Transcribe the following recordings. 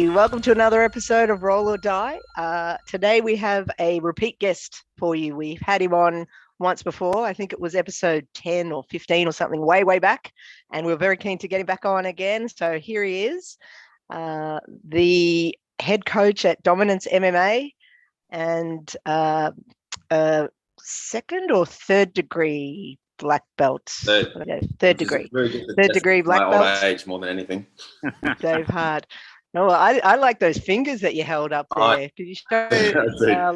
you. Welcome to another episode of Roll or Die. Today we have a repeat guest for you. We've had him on once before. I think it was episode 10 or 15 or something way back. And we're very keen to get him back on again. So here he is, the head coach at Dominance MMA and second or third degree black belt. Third degree black belt. My old age more than anything. Dave Hart. No, I like those fingers that you held up there. Could you show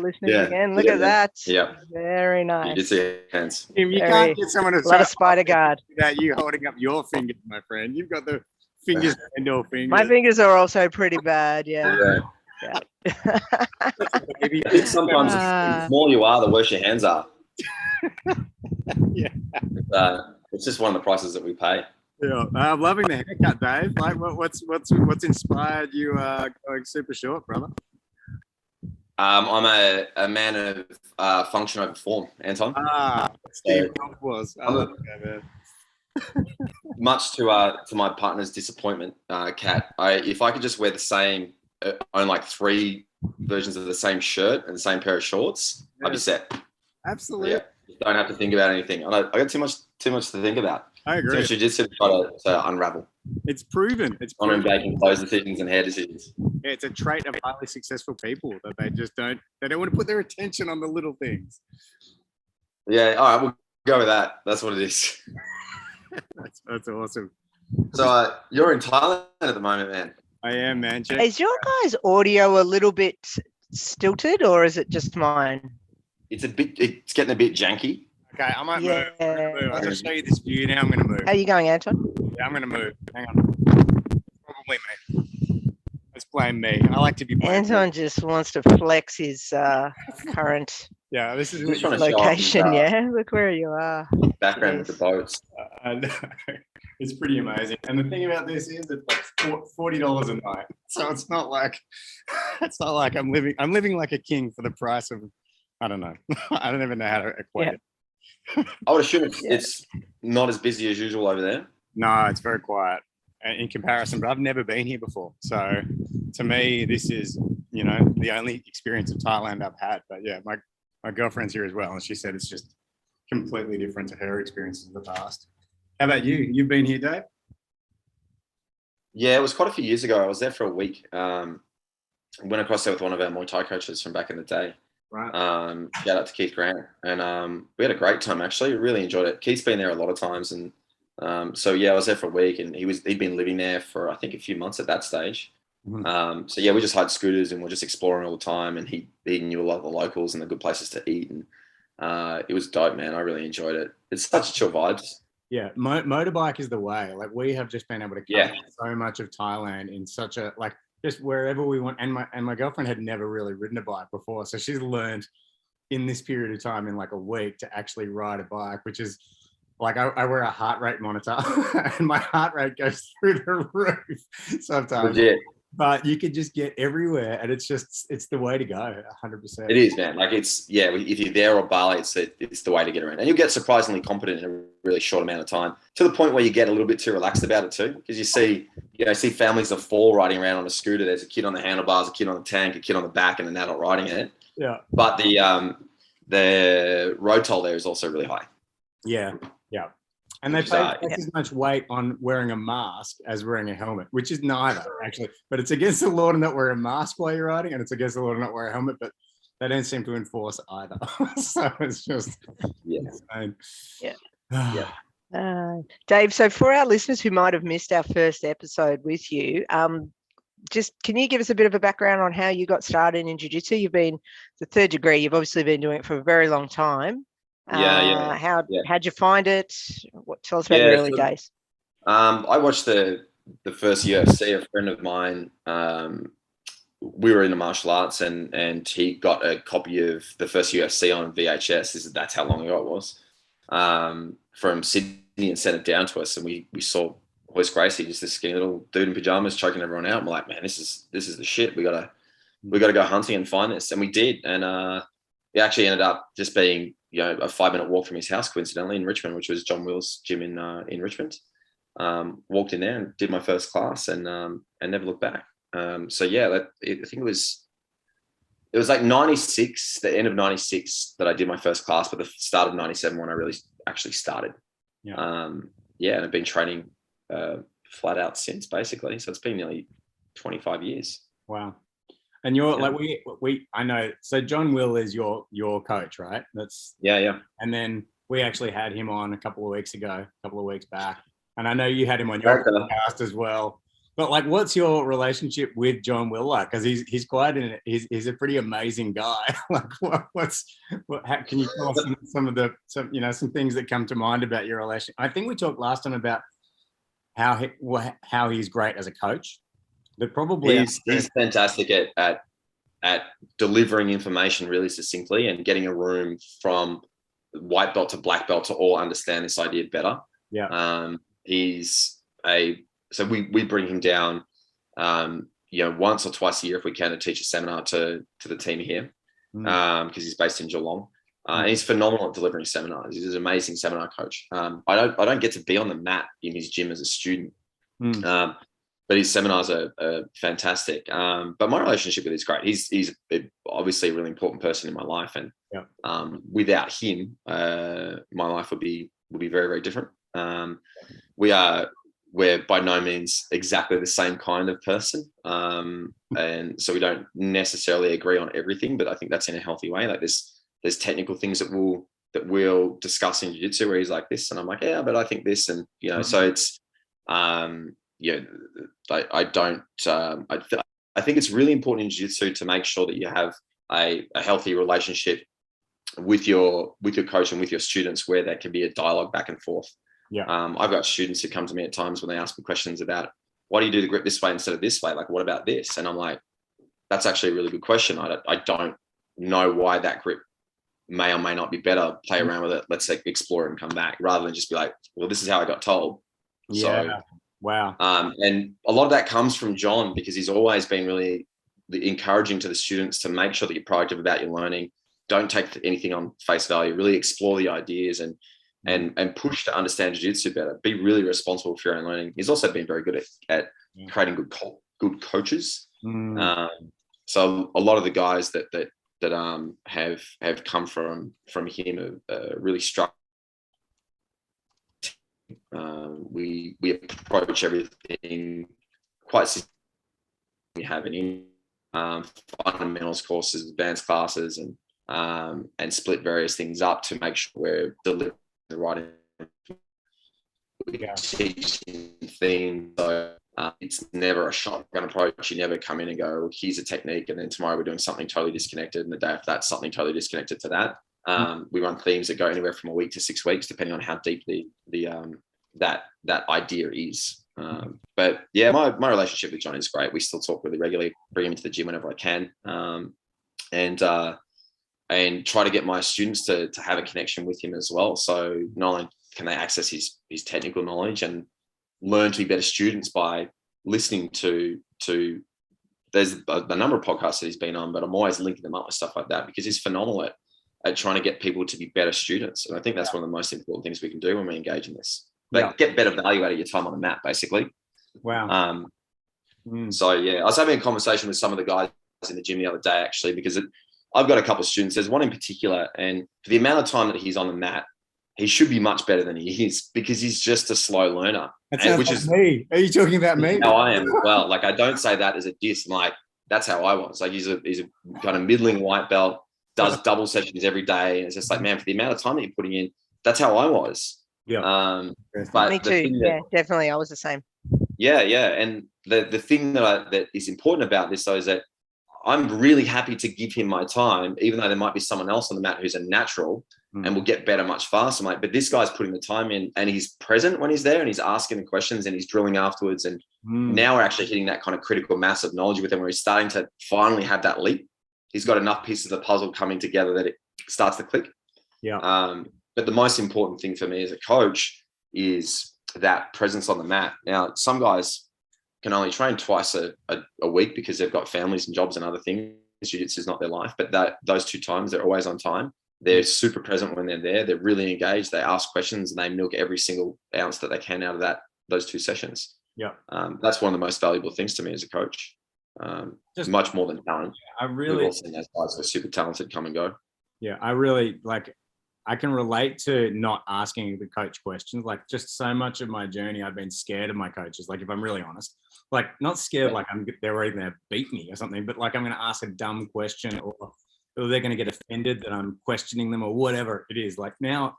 listeners again? Look at that. Yeah. Very nice. You see hands. You can't get someone to a lot of spider guard without you holding up your fingers, my friend. You've got the fingers and your fingers. My fingers are also pretty bad. Yeah. I think sometimes the smaller you are, the worse your hands are. Yeah. It's just one of the prices that we pay. Yeah, I'm loving the haircut, Dave. Like, what's inspired you going super short, brother? I'm a man of function over form, Anton. Steve was. I love that, man. Much to my partner's disappointment, Kat. If I could just wear the same, own like 3 versions of the same shirt and the same pair of shorts, I'd be set. Absolutely. Yeah. Don't have to think about anything. I got too much to think about. I agree. Too much jitsu to try to unravel. It's proven. On making clothes decisions and hair decisions. Yeah, it's a trait of highly successful people that they just don't want to put their attention on the little things. Yeah, all right, we'll go with that. That's what it is. That's awesome. So you're in Thailand at the moment, man. I am, man. Is your guys' audio a little bit stilted, or is it just mine? It's getting a bit janky. Okay, I might move. I'm going to show you this view now. I'm going to move. How are you going, Anton? Yeah, I'm going to move. Hang on. Probably me. Let's blame me. I like to be blamed. Anton just wants to flex his current this is location. Yeah, look where you are. Background with the boats. I know. It's pretty amazing. And the thing about this is it's like $40 a night. So it's not like I'm living like a king for the price of, I don't know. I don't even know how to equate it. I would assume it's not as busy as usual over there. No, it's very quiet in comparison, but I've never been here before. So to me, this is, the only experience of Thailand I've had. But yeah, my girlfriend's here as well. And she said it's just completely different to her experiences in the past. How about you? You've been here, Dave? Yeah, it was quite a few years ago. I was there for a week. Went across there with one of our Muay Thai coaches from back in the day. Right. Shout out to Keith Grant, and we had a great time. Actually, really enjoyed it. Keith's been there a lot of times, and so yeah, I was there for a week, and he'd been living there for I think a few months at that stage. Mm-hmm. So yeah, we just hired scooters and we're just exploring all the time, and he knew a lot of the locals and the good places to eat, and it was dope, man. I really enjoyed it. It's such chill vibes. Yeah, motorbike is the way. Like, we have just been able to cover so much of Thailand in such a just wherever we want. And my girlfriend had never really ridden a bike before, so she's learned in this period of time, in like a week, to actually ride a bike, which is like, I wear a heart rate monitor and my heart rate goes through the roof sometimes. Legit. But you could just get everywhere, and it's the way to go, 100%. It is, man. Like, if you're there or Bali, it's the way to get around. And you'll get surprisingly competent in a really short amount of time, to the point where you get a little bit too relaxed about it too. Because you see families of 4 riding around on a scooter. There's a kid on the handlebars, a kid on the tank, a kid on the back, and an adult riding it. Yeah. But the road toll there is also really high. Yeah. And they pay as much weight on wearing a mask as wearing a helmet, which is neither, actually. But it's against the law to not wear a mask while you're riding, and it's against the law to not wear a helmet, but they don't seem to enforce either. So it's just insane. Yeah. Dave, so for our listeners who might have missed our first episode with you, just can you give us a bit of a background on how you got started in jiu-jitsu? You've been the third degree. You've obviously been doing it for a very long time. How'd you find it? Tell us about your early days. I watched the first UFC. A friend of mine, we were into martial arts, and he got a copy of the first UFC on VHS. That's how long ago it was. From Sydney, and sent it down to us, and we saw Royce Gracie, just this skinny little dude in pajamas choking everyone out. I'm like, man, this is the shit. We gotta go hunting and find this, and we did. And it actually ended up just being a 5-minute walk from his house, coincidentally, in Richmond, which was John Will's gym in Richmond. Walked in there and did my first class, and never looked back. So yeah, I think it was like 96, the end of 96 that I did my first class, but the start of 97 when I really actually started. Yeah. And I've been training flat out since, basically. So it's been nearly 25 years. Wow. And you're like, I know, so John Will is your coach, right? Yeah. And then we actually had him on a couple of weeks back. And I know you had him on your podcast as well. But like, what's your relationship with John Will like? Because he's he's a pretty amazing guy. Like, how can you tell us some things that come to mind about your relationship? I think we talked last time about how he's great as a coach, but probably he's fantastic at delivering information really succinctly and getting a room from white belt to black belt to all understand this idea better. Yeah. So we bring him down, once or twice a year if we can, to teach a seminar to the team here, because he's based in Geelong. And he's phenomenal at delivering seminars. He's an amazing seminar coach. I don't get to be on the mat in his gym as a student, but his seminars are fantastic. But my relationship with him is great. He's obviously a really important person in my life, and without him, my life would be very, very different. We're by no means exactly the same kind of person, and so we don't necessarily agree on everything. But I think that's in a healthy way. Like there's technical things that we'll discuss in jiu-jitsu where he's like this, and I'm like, yeah, but I think this, and so it's I think it's really important in jiu-jitsu to make sure that you have a healthy relationship with your coach and with your students, where there can be a dialogue back and forth. Yeah. I've got students who come to me at times when they ask me questions about, why do you do the grip this way instead of this way? Like, what about this? And I'm like, that's actually a really good question. I don't know why that grip may or may not be better. Play around with it. Let's explore it and come back, rather than just be like, well, this is how I got told. Yeah. So, wow. And a lot of that comes from John, because he's always been really encouraging to the students to make sure that you're proactive about your learning. Don't take anything on face value. Really explore the ideas and push to understand jiu-jitsu better. Be really responsible for your own learning. He's also been very good at creating good coaches. So a lot of the guys that have come from him are really struck. We approach everything quite systematically. We have any fundamentals courses, advanced classes, and split various things up to make sure we're delivering the right teaching theme. So it's never a shotgun approach. You never come in and go, well, here's a technique, and then tomorrow we're doing something totally disconnected, and the day after that, something totally disconnected to that. We run themes that go anywhere from a week to 6 weeks, depending on how deep that idea is. But yeah, my relationship with John is great. We still talk really regularly. Bring him into the gym whenever I can, and try to get my students to have a connection with him as well. So not only can they access his technical knowledge and learn to be better students by listening to there's a number of podcasts that he's been on, but I'm always linking them up with stuff like that, because he's phenomenal at trying to get people to be better students. And I think that's one of the most important things we can do when we engage in this. Like, get better value out of your time on the mat, basically. Wow. So yeah, I was having a conversation with some of the guys in the gym the other day, actually, because I've got a couple of students. There's one in particular, and for the amount of time that he's on the mat, he should be much better than he is, because he's just a slow learner. That sounds like me. Are you talking about me? How I am as well. Like, I don't say that as a diss. I'm like, that's how I was. Like, he's a kind of middling white belt, does double sessions every day. And it's just like, man, for the amount of time that you're putting in, that's how I was. Yeah. But me too. Yeah, definitely. I was the same. Yeah. And the thing that is important about this, though, is that I'm really happy to give him my time, even though there might be someone else on the mat who's a natural and will get better much faster, mate. But this guy's putting the time in, and he's present when he's there, and he's asking the questions, and he's drilling afterwards. And now we're actually hitting that kind of critical mass of knowledge with him, where he's starting to finally have that leap. He's got enough pieces of the puzzle coming together that it starts to click. Yeah. But the most important thing for me as a coach is that presence on the mat. Now, some guys can only train twice a week because they've got families and jobs and other things. Jiu-jitsu is not their life, but those 2 times, they're always on time. They're super present when they're there. They're really engaged. They ask questions, and they milk every single ounce that they can out of those 2 sessions. Yeah. That's one of the most valuable things to me as a coach. Just much more than talent. We've all seen those guys who are super talented come and go. Yeah, I really I can relate to not asking the coach questions. Like, just so much of my journey, I've been scared of my coaches. Like, if I'm really honest, like, not scared, like they're already going to beat me or something, but like I'm going to ask a dumb question, or they're going to get offended that I'm questioning them, or whatever it is. Like, now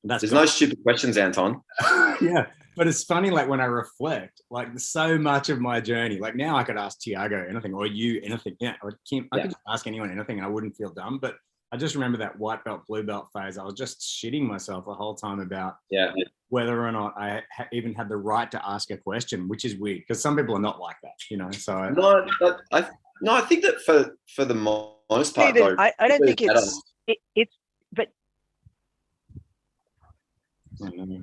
there's no stupid questions, Anton. Yeah, but it's funny, like, when I reflect, like, so much of my journey, like, now I could ask Tiago anything, or you anything. Yeah, or Kim, I could just ask anyone anything and I wouldn't feel dumb. But I just remember that white belt, blue belt phase. I was just shitting myself the whole time about whether or not I even had the right to ask a question, which is weird because some people are not like that, you know. So I think that for the most part, though, I don't think it's but.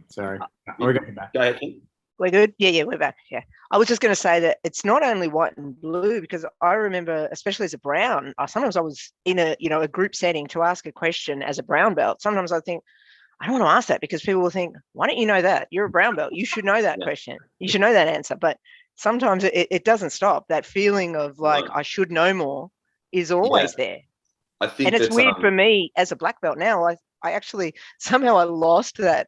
Sorry, we're going back. Go ahead, Kim. We're good? Yeah, we're back. Yeah. I was just going to say that it's not only white and blue, because I remember, especially as a brown, sometimes I was in a group setting to ask a question as a brown belt. Sometimes I think, I don't want to ask that because people will think, why don't you know that? You're a brown belt. You should know that question. You should know that answer. But sometimes it doesn't stop. That feeling of like, I should know more is always there. I think, and it's weird for me as a black belt now. I actually somehow I lost that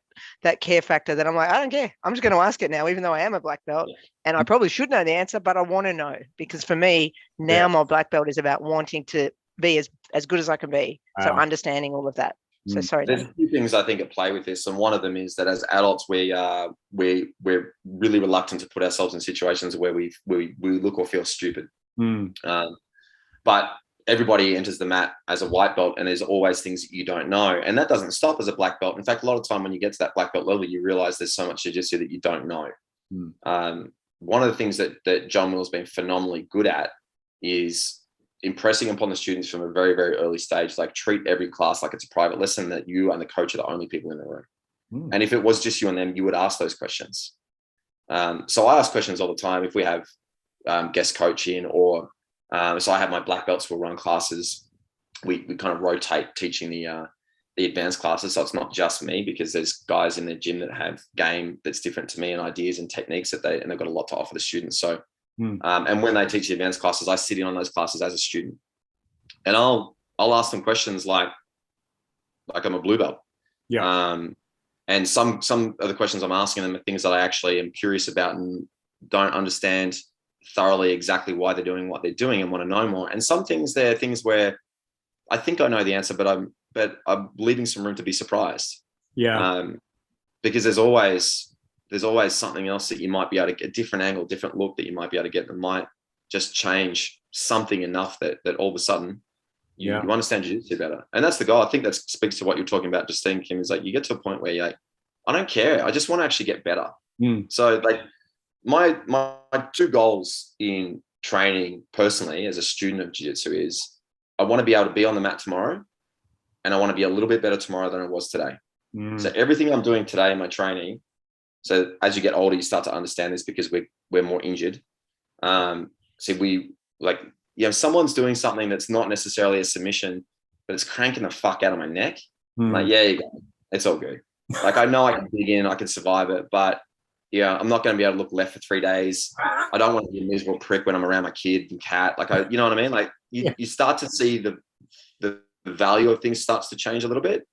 care factor that I'm like, I don't care. I'm just going to ask it now, even though I am a black belt, and I probably should know the answer, but I want to know, because for me now my black belt is about wanting to be as good as I can be. Wow. So understanding all of that. So sorry. There's a few things I think at play with this, and one of them is that as adults we're really reluctant to put ourselves in situations where we look or feel stupid. But everybody enters the mat as a white belt, and there's always things that you don't know. And that doesn't stop as a black belt. In fact, a lot of time when you get to that black belt level, you realize there's so much jiu-jitsu that you don't know. One of the things that John Will's been phenomenally good at is impressing upon the students from a very, very early stage, like, treat every class like it's a private lesson, that you and the coach are the only people in the room. And if it was just you and them, you would ask those questions. So I ask questions all the time if we have guest coaching, or so I have my black belts who will run classes. We kind of rotate teaching the advanced classes, so it's not just me, because there's guys in the gym that have game that's different to me, and ideas and techniques that they've got a lot to offer the students. So and when they teach the advanced classes, I sit in on those classes as a student, and I'll ask them questions like I'm a blue belt. And some of the questions I'm asking them are things that I actually am curious about and don't understand thoroughly exactly why they're doing what they're doing, and want to know more. And some things, they're things where I think I know the answer, but I'm leaving some room to be surprised. Because there's always something else that you might be able to get, a different angle, different look that you might be able to get, that might just change something enough that all of a sudden you understand jiu-jitsu better. And that's the goal. I think that speaks to what you're talking about just then, Kim, is like, you get to a point where you're like, I don't care. I just want to actually get better. So like my two goals in training personally as a student of jiu-jitsu is, I want to be able to be on the mat tomorrow, and I want to be a little bit better tomorrow than I was today. So everything I'm doing today in my training, so as you get older, you start to understand this because we're more injured. So someone's doing something that's not necessarily a submission, but it's cranking the fuck out of my neck. I'm like, yeah, you go. It's all good. Like, I know I can dig in, I can survive it, but I'm not going to be able to look left for 3 days. I don't want to be a miserable prick when I'm around my kid and cat. Like, you know what I mean? Like, you start to see the value of things starts to change a little bit.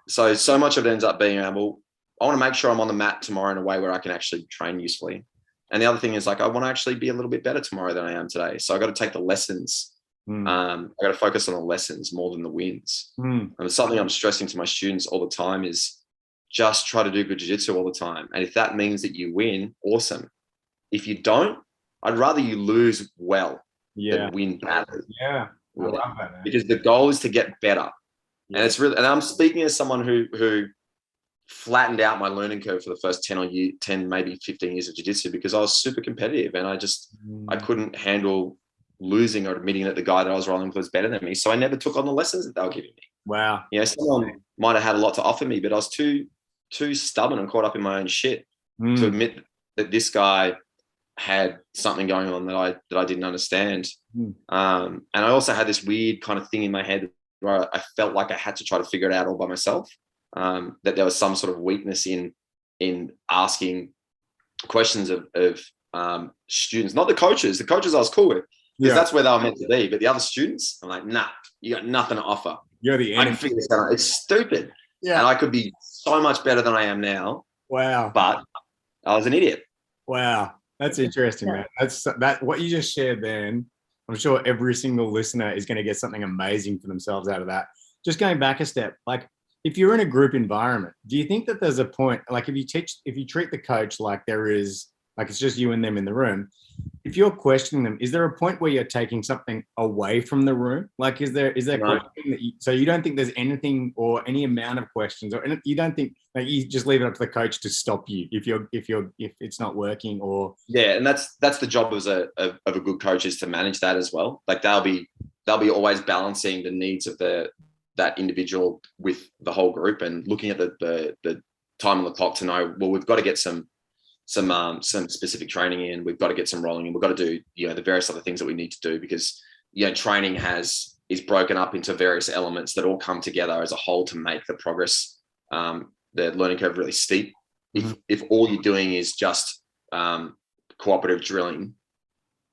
So much of it ends up being, well, I want to make sure I'm on the mat tomorrow in a way where I can actually train usefully. And the other thing is, like, I want to actually be a little bit better tomorrow than I am today. So I got to take the lessons. I got to focus on the lessons more than the wins. And it's something I'm stressing to my students all the time is, just try to do good jiu-jitsu all the time. And if that means that you win, awesome. If you don't, I'd rather you lose well than win badly. I love that, man. Because the goal is to get better. And it's really, and I'm speaking as someone who flattened out my learning curve for the first 10 maybe 15 years of jiu-jitsu, because I was super competitive, and I couldn't handle losing or admitting that the guy that I was rolling with was better than me. So I never took on the lessons that they were giving me. Wow. Someone might have had a lot to offer me, but I was too stubborn and caught up in my own shit to admit that this guy had something going on that I didn't understand. And I also had this weird kind of thing in my head where I felt like I had to try to figure it out all by myself. That there was some sort of weakness in asking questions of students, not the coaches. The coaches I was cool with because Yeah. that's where they were meant to be. But the other students, I'm like, nah, you got nothing to offer. You're the I enemy. can figure this out. It's stupid. Yeah. And I could be so much better than I am now, Wow. but I was an idiot. Wow. That's interesting, man. That what you just shared then. I'm sure every single listener is going to get something amazing for themselves out of that. Just going back a step, like if you're in a group environment, do you think that there's a point, like if you treat the coach like it's just you and them in the room, if you're questioning them, is there a point where you're taking something away from the room? Like, is there No. questioning that so you don't think there's anything or any amount of questions, or you don't think that you just leave it up to the coach to stop you if it's not working, or Yeah, and that's the job of a good coach, is to manage that as well. Like they'll be always balancing the needs of that individual with the whole group, and looking at the time on the clock to know, well, we've got to get some specific training in, we've got to get some rolling, and we've got to do the various other things that we need to do, because training is broken up into various elements that all come together as a whole to make the progress, the learning curve really steep. If all you're doing is just cooperative drilling,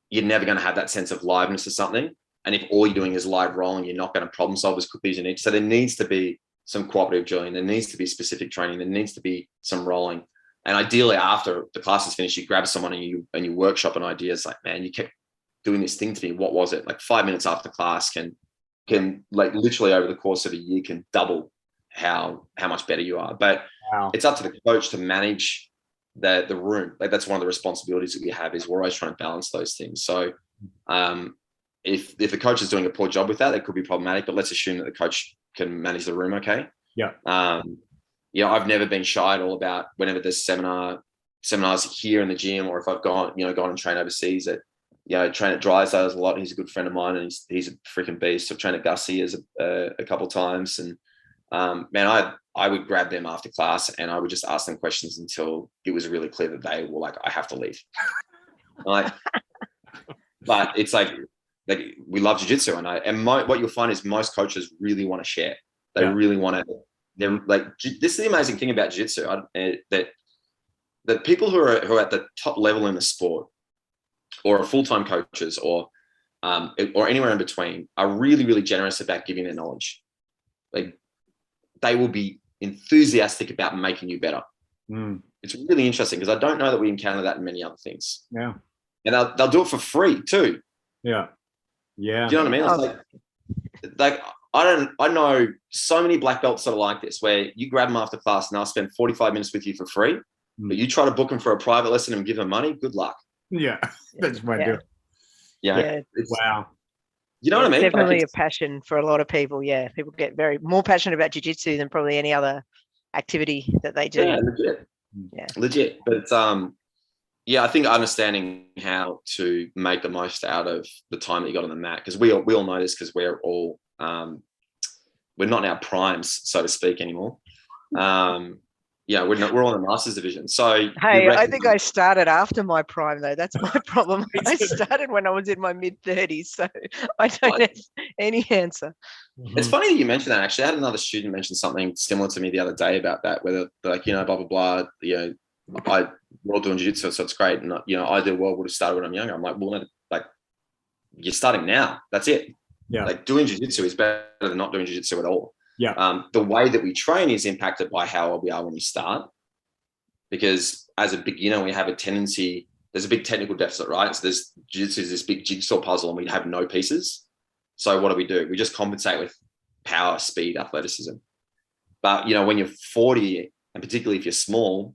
you're never going to have that sense of liveness or something. And if all you're doing is live rolling, you're not going to problem solve as quickly as you need. So there needs to be some cooperative drilling. There needs to be specific training. There needs to be some rolling. And ideally, after the class is finished, you grab someone and you workshop an idea. It's like, man, you kept doing this thing to me. What was it? Like 5 minutes after class can like literally over the course of a year can double how much better you are. But wow. It's up to the coach to manage the room. Like that's one of the responsibilities that we have, is we're always trying to balance those things. So if the coach is doing a poor job with that, it could be problematic, but let's assume that the coach can manage the room okay. Yeah. I've never been shy at all about whenever there's seminars here in the gym, or if I've gone and trained overseas train at Drysdale's a lot. He's a good friend of mine, and he's a freaking beast. I've trained at Gussie a couple of times, and man, I would grab them after class and I would just ask them questions until it was really clear that they were like, I have to leave. But it's like we love jiu-jitsu, and what you'll find is most coaches really want to share. They really want to. They're like, this is the amazing thing about jiu-jitsu, that the people who are at the top level in the sport, or are full-time coaches, or anywhere in between, are really, really generous about giving their knowledge. Like they will be enthusiastic about making you better. It's really interesting, because I don't know that we encounter that in many other things. Yeah. And they'll do it for free too. Yeah. Yeah. Do you know what I mean? It's like I know so many black belts that are like this, where you grab them after class and they'll spend 45 minutes with you for free, but you try to book them for a private lesson and give them money, good luck. Yeah. That's my deal. Yeah. Wow. You know what I mean? Definitely a passion for a lot of people. Yeah. People get more passionate about jiu-jitsu than probably any other activity that they do. Yeah, legit. Yeah. Legit. But I think understanding how to make the most out of the time that you got on the mat, because we all know this, because we're all we're not in our primes, so to speak, anymore. We're all in the Masters division. So hey, I think I started after my prime though. That's my problem. I started when I was in my mid-30s, so I don't have any answer. It's funny that you mentioned that. Actually, I had another student mention something similar to me the other day about that, whether like, blah blah blah. We're all doing jiu-jitsu, so it's great. And I do well, would have started when I'm younger. I'm like, well, like you're starting now. That's it. Yeah. Like doing jiu-jitsu is better than not doing jiu-jitsu at all. Yeah. The way that we train is impacted by how old we are when we start, because as a beginner, we have a tendency, there's a big technical deficit, right? So jiu-jitsu is this big jigsaw puzzle and we have no pieces. So what do? We just compensate with power, speed, athleticism. But, when you're 40, and particularly if you're small,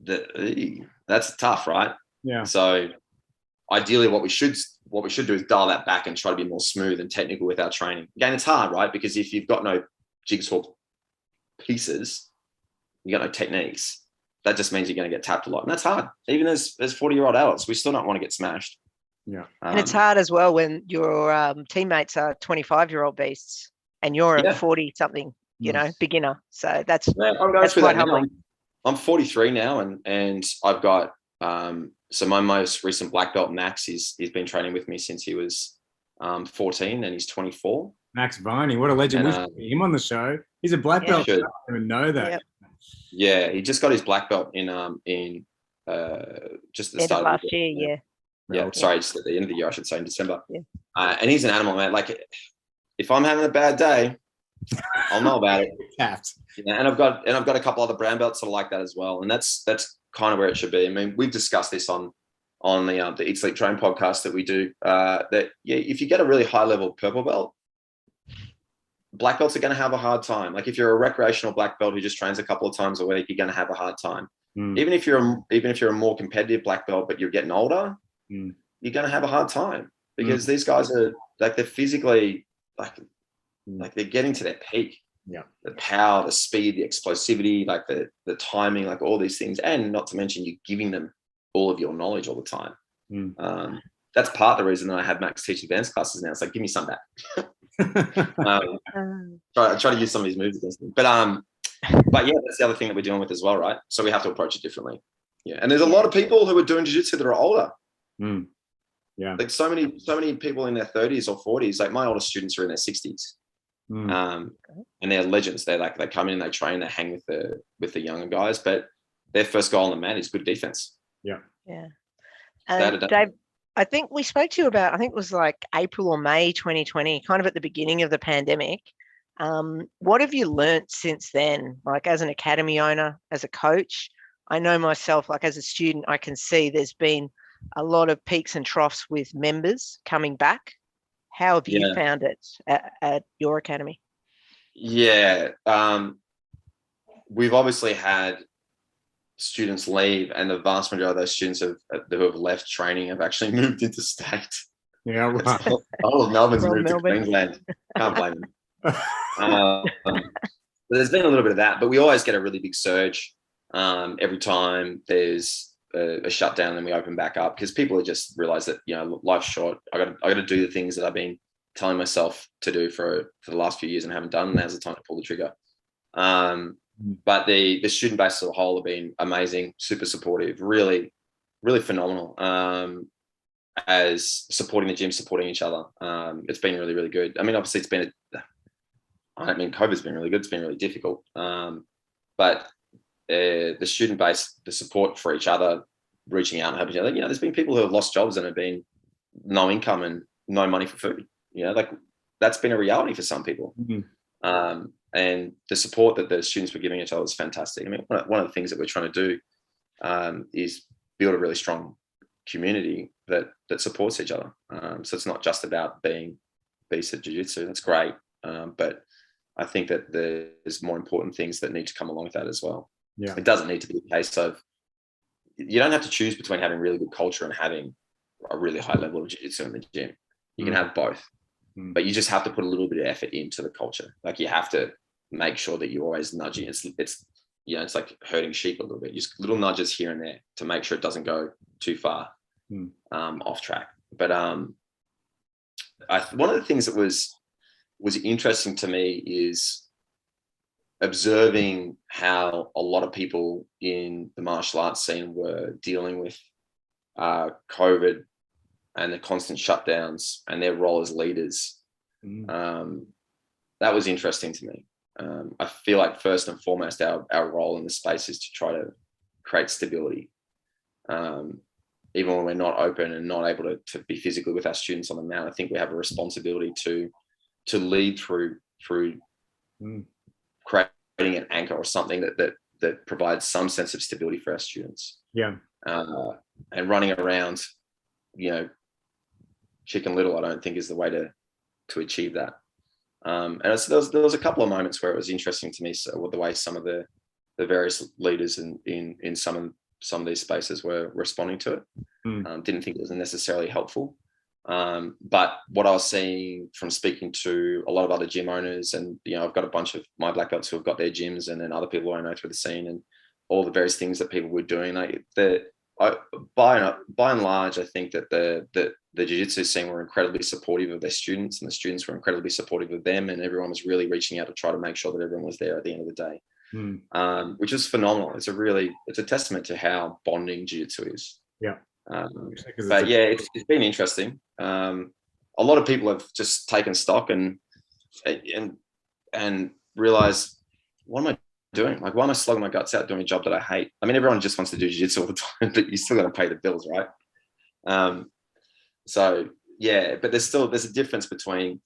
that's tough, right? Yeah. So ideally what we should do is dial that back and try to be more smooth and technical with our training. Again, it's hard, right? Because if you've got no jigsaw pieces, you got no techniques, that just means you're going to get tapped a lot. And that's hard. Even as 40-year-old adults, we still don't want to get smashed. Yeah. And it's hard as well when your teammates are 25-year-old beasts and you're a 40-something, beginner. So that's quite humbling. I'm 43 now, and I've got so my most recent black belt, Max, he's been training with me since he was 14, and he's 24. Max Viney, what a legend! We should get him on the show. He's a black belt. I didn't even know that. Yeah, he just got his black belt in just at the End start of of last the year, yeah. Yeah, sorry, just at the end of the year, I should say, in December. Yeah. And he's an animal, man. Like, if I'm having a bad day, I'll know about it. And I've got a couple other brown belts that are like that as well. And that's kind of where it should be. I mean, we've discussed this on the Eat Sleep Train podcast that we do. That if you get a really high level purple belt, black belts are going to have a hard time. Like, if you're a recreational black belt who just trains a couple of times a week, you're going to have a hard time. Even if you're a more competitive black belt, but you're getting older, you're going to have a hard time, because these guys are like, they're physically like they're getting to their peak. Yeah. The power, the speed, the explosivity, like the timing, like all these things, and not to mention you're giving them all of your knowledge all the time. That's part of the reason that I have Max teach advanced classes now. It's like, give me some back. Try to use some of these moves against them. But yeah, that's the other thing that we're dealing with as well, right? So we have to approach it differently. Yeah. And there's a lot of people who are doing jiu-jitsu that are older. Yeah. Like so many people in their 30s or 40s. Like, my oldest students are in their 60s. And they're legends. They come in and they train, they hang with the younger guys, but their first goal on the mat is good defense. Yeah. Dave, I think we spoke to you about, I think it was like April or May 2020, kind of at the beginning of the pandemic. What have you learnt since then? Like, as an academy owner, as a coach? I know myself, like as a student, I can see there's been a lot of peaks and troughs with members coming back. How have you found it at your academy? Yeah. We've obviously had students leave, and the vast majority of those students who have left training have actually moved into state. Yeah, right. All of Melbourne's From moved Melbourne. to Queensland. Can't blame them. There's been a little bit of that, but we always get a really big surge every time there's a shutdown and we open back up, because people just realize that, life's short. I got to do the things that I've been telling myself to do for the last few years and haven't done. Now's the time to pull the trigger. But the student base as a whole have been amazing, super supportive, really, really phenomenal. As supporting the gym, supporting each other. It's been really, really good. I mean, obviously COVID's been really good. It's been really difficult. But the student base, the support for each other, reaching out and helping each other. There's been people who have lost jobs and have been no income and no money for food. Like, that's been a reality for some people. And the support that the students were giving each other is fantastic. I mean, one of the things that we're trying to do is build a really strong community that supports each other. So it's not just about being beasts at jiu-jitsu. That's great. But I think that there's more important things that need to come along with that as well. Yeah. It doesn't need to be a case of, you don't have to choose between having really good culture and having a really high level of jiu-jitsu in the gym. You can have both, but you just have to put a little bit of effort into the culture. Like, you have to make sure that you're always nudging. It's like herding sheep a little bit, just little nudges here and there to make sure it doesn't go too far off track. But one of the things that was interesting to me is observing how a lot of people in the martial arts scene were dealing with COVID and the constant shutdowns and their role as leaders. That was interesting to me. I feel like first and foremost, our role in the space is to try to create stability. Even when we're not open and not able to be physically with our students on the mat, I think we have a responsibility to lead through creating an anchor or something that provides some sense of stability for our students. Yeah. And running around, Chicken Little, I don't think is the way to achieve that. And so there was a couple of moments where it was interesting to me, so the way some of the various leaders in some of these spaces were responding to it. Didn't think it was necessarily helpful. But what I was seeing from speaking to a lot of other gym owners, and I've got a bunch of my black belts who have got their gyms, and then other people I know through the scene, and all the various things that people were doing. By and large, I think that the jiu-jitsu scene were incredibly supportive of their students, and the students were incredibly supportive of them, and everyone was really reaching out to try to make sure that everyone was there at the end of the day, which is phenomenal. It's a testament to how bonding jiu-jitsu is. Yeah. But yeah, it's been interesting. A lot of people have just taken stock and realized, what am I doing? Like, why am I slogging my guts out doing a job that I hate? I mean, everyone just wants to do jiu-jitsu all the time, but you still got to pay the bills, right? So yeah, but there's a difference between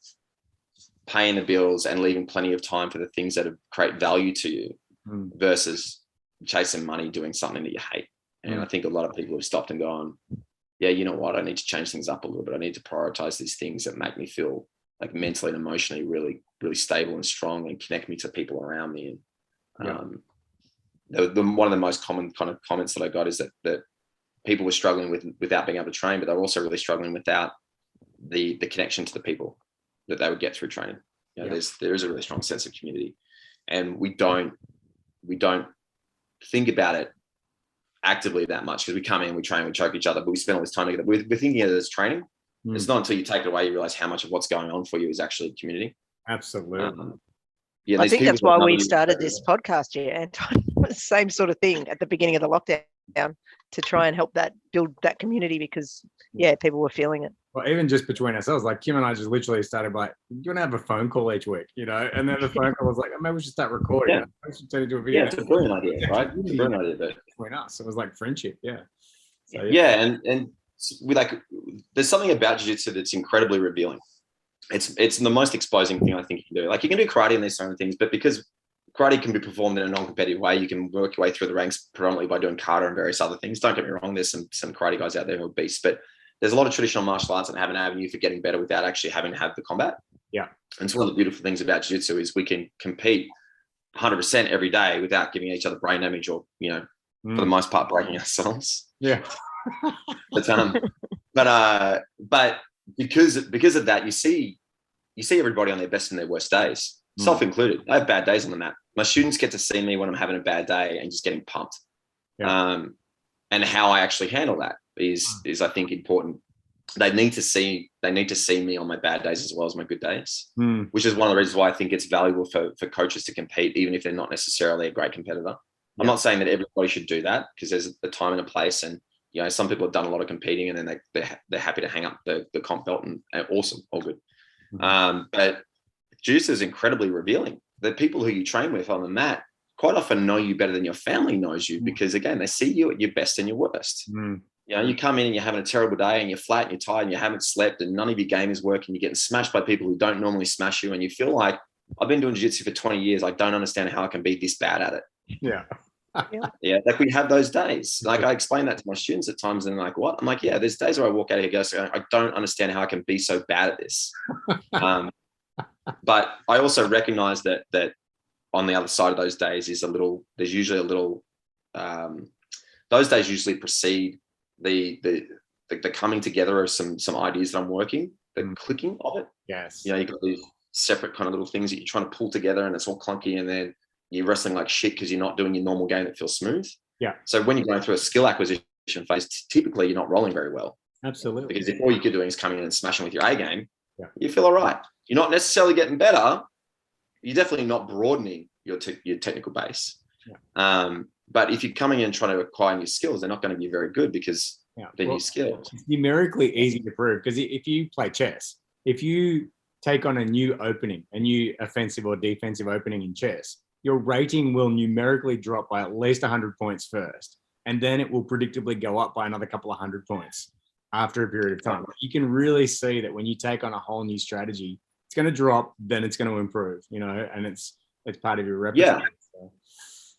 paying the bills and leaving plenty of time for the things that create value to you versus chasing money doing something that you hate. And I think a lot of people have stopped and gone, yeah, you know what? I need to change things up a little bit. I need to prioritize these things that make me feel like mentally and emotionally really, really stable and strong and connect me to people around me. And one of the most common kind of comments that I got is that people were struggling without being able to train, but they're also really struggling without the connection to the people that they would get through training. You know, there is a really strong sense of community, and we don't think about it actively that much because we come in, we train, we choke each other, but we spend all this time together. We're thinking of it as training. It's not until you take it away you realize how much of what's going on for you is actually community. Absolutely. I think that's why we started this podcast, Anton. Same sort of thing at the beginning of the lockdown to try and help build that community because people were feeling it. Well, even just between ourselves, like Kim and I just literally started by, you want to have a phone call each week, you know? And then the phone call was like, oh, maybe we should start recording. Yeah. We should turn into a video. Yeah, it's a brilliant idea, right? It's a brilliant idea. But between us, it was like friendship. Yeah. So, and we there's something about jiu-jitsu that's incredibly revealing. It's the most exposing thing I think you can do. Like you can do karate and these sort of things, but because karate can be performed in a non-competitive way, you can work your way through the ranks predominantly by doing kata and various other things. Don't get me wrong, there's some karate guys out there who are beasts, but there's a lot of traditional martial arts that have an avenue for getting better without actually having to have the combat. Yeah. And it's one of the beautiful things about jiu-jitsu is we can compete 100% every day without giving each other brain damage or, you know, for the most part, breaking ourselves. Yeah. But because of that, you see everybody on their best and their worst days, self included. I have bad days on the mat. My students get to see me when I'm having a bad day and just getting pumped. Yeah. And how I actually handle that is I think important. They need to see me on my bad days as well as my good days, which is one of the reasons why I think it's valuable for coaches to compete, even if they're not necessarily a great competitor. I'm not saying that everybody should do that because there's a time and a place, and you know some people have done a lot of competing and then they're happy to hang up the comp belt and awesome, all good. But jiu-jitsu is incredibly revealing. The people who you train with on the mat quite often know you better than your family knows you because again they see you at your best and your worst. You know, you come in and you're having a terrible day and you're flat and you're tired and you haven't slept and none of your game is working. You're getting smashed by people who don't normally smash you, and you feel like, I've been doing jiu-jitsu for 20 years. I don't understand how I can be this bad at it. Yeah. Yeah, like we have those days. Like I explain that to my students at times and they're like, what? I'm like, yeah, there's days where I walk out of here going, I don't understand how I can be so bad at this. But I also recognize that on the other side of those days there's usually a little, those days usually precede the coming together of some ideas that I'm working, the clicking of it. Yes. You know, you've got these separate kind of little things that you're trying to pull together and it's all clunky, and then you're wrestling like shit because you're not doing your normal game that feels smooth. Yeah. So when you're going through a skill acquisition phase, typically you're not rolling very well. Absolutely. Because if all you're doing is coming in and smashing with your A game, you feel all right. You're not necessarily getting better. You're definitely not broadening your technical base. Yeah. But if you're coming in and trying to acquire new skills, they're not going to be very good because they're new skills. It's numerically easy to prove because if you play chess, if you take on a new opening, a new offensive or defensive opening in chess, your rating will numerically drop by at least 100 points first, and then it will predictably go up by another couple of 100 points after a period of time. You can really see that when you take on a whole new strategy, it's going to drop, then it's going to improve, you know, and it's part of your repertoire.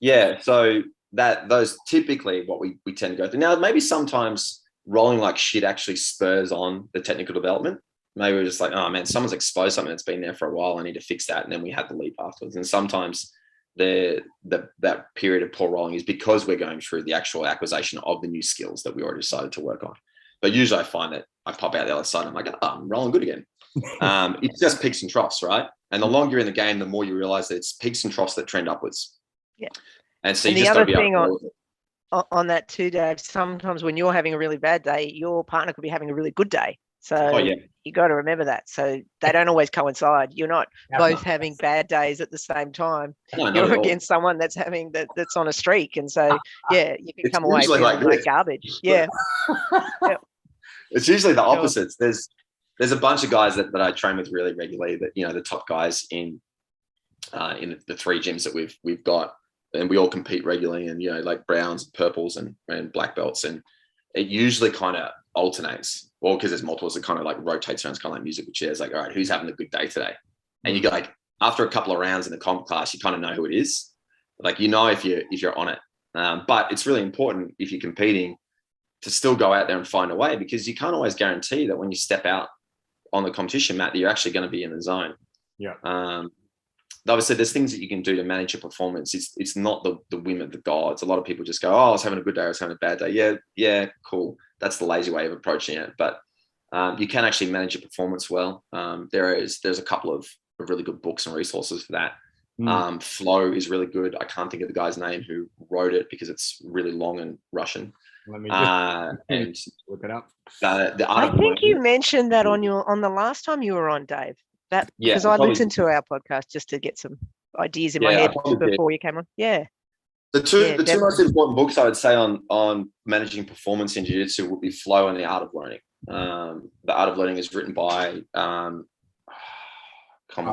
Yeah. So those typically what we tend to go through. Now, maybe sometimes rolling like shit actually spurs on the technical development. Maybe we're just like, oh man, someone's exposed something that's been there for a while. I need to fix that. And then we have the leap afterwards. And sometimes that period of poor rolling is because we're going through the actual acquisition of the new skills that we already decided to work on. But usually I find that I pop out the other side and I'm like, oh, I'm rolling good again. It's just peaks and troughs, right? And the longer you're in the game, the more you realize that it's peaks and troughs that trend upwards. Yeah. And so you just got to be able to on that too, Dave, sometimes when you're having a really bad day, your partner could be having a really good day. So you got to remember that. So they don't always coincide. You're not both having bad days at the same time. You're against someone that's having that's on a streak. And so, you can come away feeling like garbage. Yeah. It's usually the opposites. There's a bunch of guys that I train with really regularly that, you know, the top guys in the three gyms that we've got, and we all compete regularly, and like browns, purples, and black belts, and it usually kind of alternates, or because there's multiples, it kind of like rotates around. It's kind of like musical chairs. Like, all right, who's having a good day today? And you get like after a couple of rounds in the comp class, you kind of know who it is. Like if you're on it. But it's really important if you're competing to still go out there and find a way, because you can't always guarantee that when you step out on the competition mat that you're actually going to be in the zone. Yeah. Obviously, there's things that you can do to manage your performance. It's not the whim of the gods. A lot of people just go, oh, I was having a good day, I was having a bad day. Yeah, cool. That's the lazy way of approaching it. But you can actually manage your performance well. There's a couple of really good books and resources for that. Flow is really good. I can't think of the guy's name who wrote it because it's really long and Russian. Let me just look it up. I think you mentioned that on the last time you were on, Dave. Because I listened to our podcast just to get some ideas in my head before you came on. Yeah. The two most important books I would say on managing performance in jiu-jitsu would be Flow and The Art of Learning. The Art of Learning is written by Common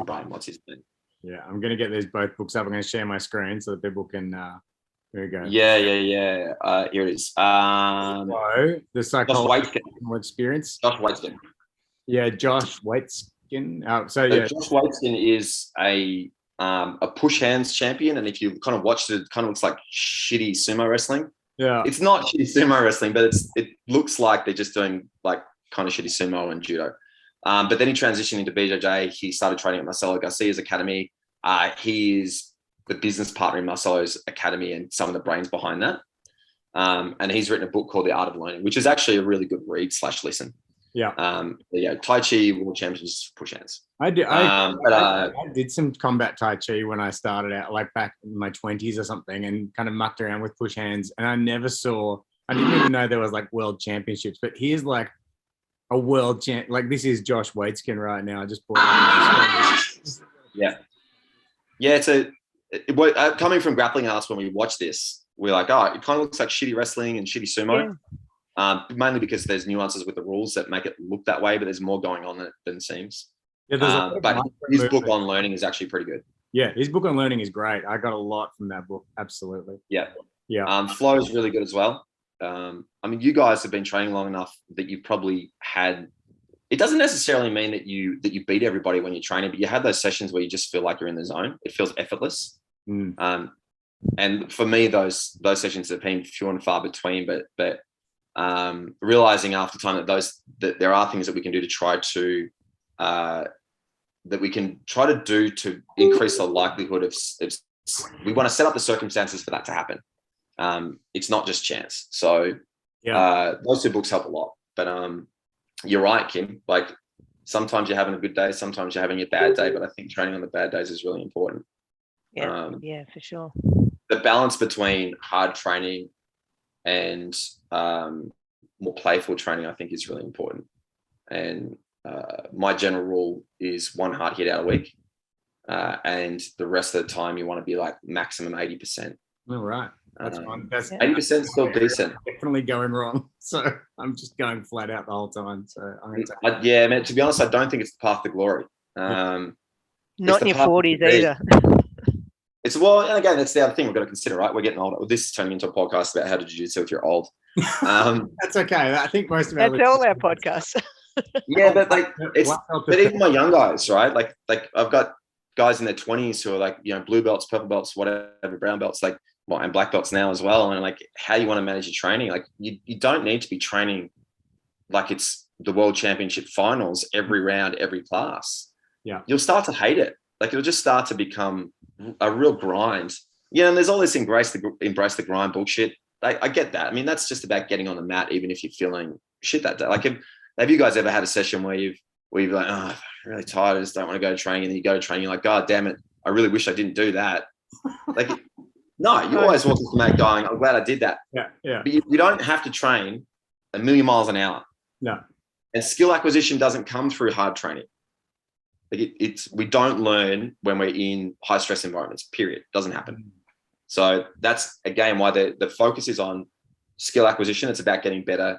Brain. What's his name? Yeah, I'm going to get these both books up. I'm going to share my screen so that people can. There we go. Yeah. Here it is. Flow, the psychological experience. Josh Waitzkin. Yeah, Josh Waitzkin. Josh Waitzkin is a push hands champion, and if you kind of watch it kind of looks like shitty sumo wrestling. Yeah, it's not shitty sumo wrestling, but it looks like they're just doing like kind of shitty sumo and judo. But then he transitioned into BJJ. He started training at Marcelo Garcia's academy. He is the business partner in Marcelo's academy and some of the brains behind that. And he's written a book called The Art of Learning, which is actually a really good read/listen. Yeah. Tai Chi World Champions push hands. I did some combat Tai Chi when I started out, like back in my 20s or something, and kind of mucked around with push hands. And I didn't even know there was like world championships, but here's like a world champ. Like this is Josh Waitzkin right now. I just brought it up. Yeah. Coming from grappling arts, when we watch this, we're like, oh, it kind of looks like shitty wrestling and shitty sumo. Yeah. Mainly because there's nuances with the rules that make it look that way, but there's more going on than it seems. Yeah, but his book on learning is actually pretty good. Yeah, his book on learning is great. I got a lot from that book. Absolutely. Yeah. Flow is really good as well. I mean, you guys have been training long enough that you've probably had. It doesn't necessarily mean that you beat everybody when you're training, but you have those sessions where you just feel like you're in the zone. It feels effortless. And for me, those sessions have been few and far between. But realizing after time that there are things that we can do to try to do to increase the likelihood of we want to set up the circumstances for that to happen. It's not just chance. So those two books help a lot. But you're right, Kim. Like sometimes you're having a good day, sometimes you're having a bad day. But I think training on the bad days is really important. Yeah, for sure. The balance between hard training and more playful training, I think, is really important. And my general rule is one hard hit out a week, and the rest of the time you want to be like maximum 80%. All right, that's fine. That's 80% still decent. Definitely going wrong, so I'm just going flat out the whole time. So I'm going to man. To be honest, I don't think it's the path to glory. Not in your 40s either. It's and again, that's the other thing we've got to consider, right? We're getting older. This is turning into a podcast about how to jiu-jitsu if you're old. That's okay. I think most of that's all our podcasts. Yeah, but like but even my young guys, right? Like I've got guys in their 20s who are like, blue belts, purple belts, whatever, brown belts, and black belts now as well. And like how you want to manage your training. Like you don't need to be training like it's the world championship finals every round, every class. Yeah. You'll start to hate it. Like it'll just start to become a real grind. Yeah, and there's all this embrace the grind bullshit. I get that. I mean, that's just about getting on the mat, even if you're feeling shit that day. Like, have you guys ever had a session where you've like, oh, I'm really tired, I just don't want to go to training, and then you go to training, you're like, God damn it, I really wish I didn't do that. Like, no, you always walk into the mat going, I'm glad I did that. Yeah. But you don't have to train 1,000,000 miles an hour. No. And skill acquisition doesn't come through hard training. Like we don't learn when we're in high stress environments, period. Doesn't happen. So that's again why the focus is on skill acquisition. It's about getting better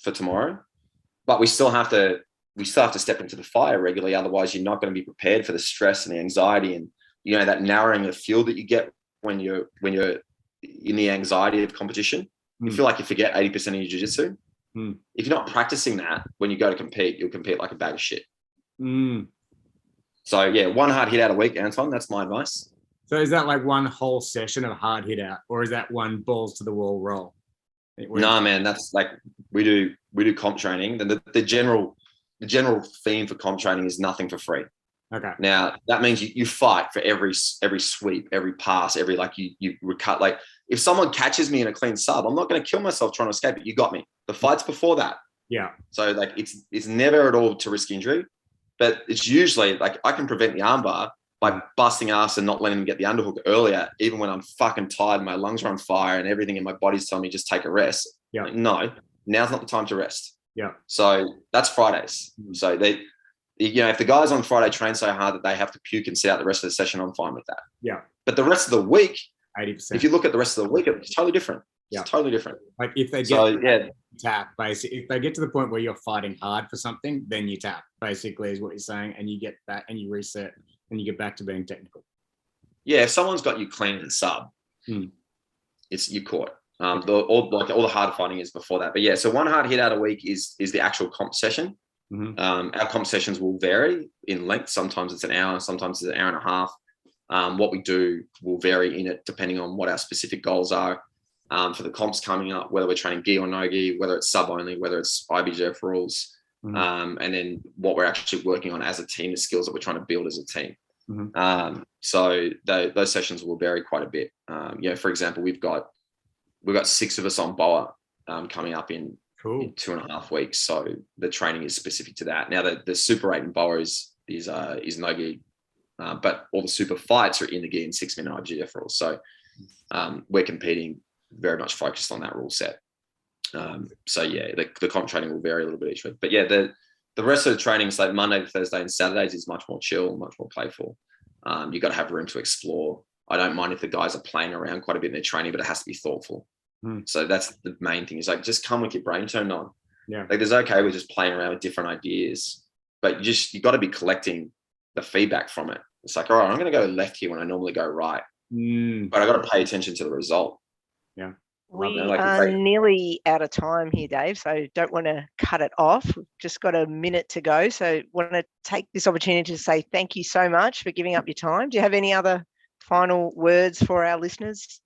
for tomorrow, but we still have to step into the fire regularly. Otherwise you're not going to be prepared for the stress and the anxiety and, that narrowing of field that you get when you're in the anxiety of competition. You feel like you forget 80% of your jiu-jitsu. If you're not practicing that, when you go to compete, you'll compete like a bag of shit. So yeah, 1 hard hit out a week, Anton. That's my advice. So is that like one whole session of hard hit out, or is that one balls to the wall roll? No, man, that's like we do comp training. The general theme for comp training is nothing for free. Okay. Now that means you fight for every sweep, every pass, every you cut. Like if someone catches me in a clean sub, I'm not going to kill myself trying to escape it. You got me. The fight's before that. Yeah. So like it's never at all to risk injury, but it's usually like I can prevent the armbar by busting ass and not letting them get the underhook earlier, even when I'm fucking tired, my lungs are on fire and everything in my body's telling me just take a rest. Yeah. Like, no, now's not the time to rest. Yeah. So that's Fridays. So if the guys on Friday train so hard that they have to puke and sit out the rest of the session, I'm fine with that. Yeah. But the rest of the week, 80%. if you look at the rest of the week, it's totally different. Yeah. It's totally different. Like if they get tap, basically, if they get to the point where you're fighting hard for something, then you tap, basically, is what you're saying, and you get back and you reset and you get back to being technical. Yeah, if someone's got you clean and sub, it's you caught. All the hard fighting is before that. But yeah, so 1 hard hit out a week is the actual comp session. Our comp sessions will vary in length. Sometimes it's an hour, sometimes it's an hour and a half. What we do will vary in it depending on what our specific goals are. For the comps coming up, whether we're training gi or no gi, whether it's sub only, whether it's IBJJF rules, and then what we're actually working on as a team, the skills that we're trying to build as a team. So those sessions will vary quite a bit. For example, we've got 6 of us on BOA coming up in 2.5 weeks. So the training is specific to that. Now the Super 8 in BOA is no gi, but all the super fights are in the gi and 6-minute IBJJF rules. So we're competing very much focused on that rule set. So yeah, the comp training will vary a little bit each week. But yeah, the rest of the trainings, like Monday to Thursday and Saturdays, is much more chill, much more playful. You got to have room to explore. I don't mind if the guys are playing around quite a bit in their training, but it has to be thoughtful. So that's the main thing, is like just come with your brain turned on. Yeah. Like there's okay with just playing around with different ideas, but you got to be collecting the feedback from it. It's like, all right, I'm going to go left here when I normally go right, but I got to pay attention to the result. Yeah. We are nearly out of time here, Dave, so don't want to cut it off. We've just got a minute to go. So want to take this opportunity to say thank you so much for giving up your time. Do you have any other final words for our listeners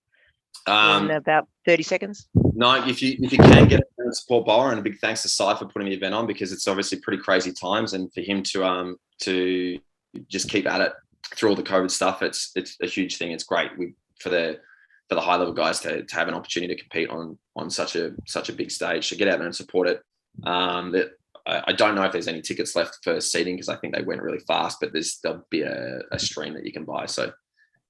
in about 30 seconds? No, if you can get and support BOA, and a big thanks to Sai for putting the event on, because it's obviously pretty crazy times, and for him to just keep at it through all the COVID stuff, it's a huge thing. It's great for the high level guys to have an opportunity to compete on such a big stage. So get out there and support it. I don't know if there's any tickets left for seating, because I think they went really fast, but there'll be a stream that you can buy. So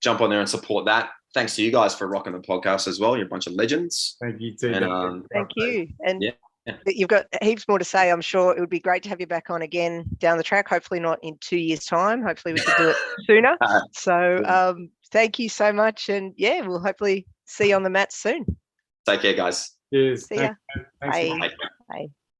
jump on there and support that. Thanks to you guys for rocking the podcast as well. You're a bunch of legends. Thank you too. And, thank you. And yeah. You've got heaps more to say. I'm sure it would be great to have you back on again down the track. Hopefully not in 2 years' time. Hopefully we can do it sooner. So thank you so much. And yeah, we'll hopefully see you on the mat soon. Take care, guys. Cheers. See ya. Thanks. Bye. Bye.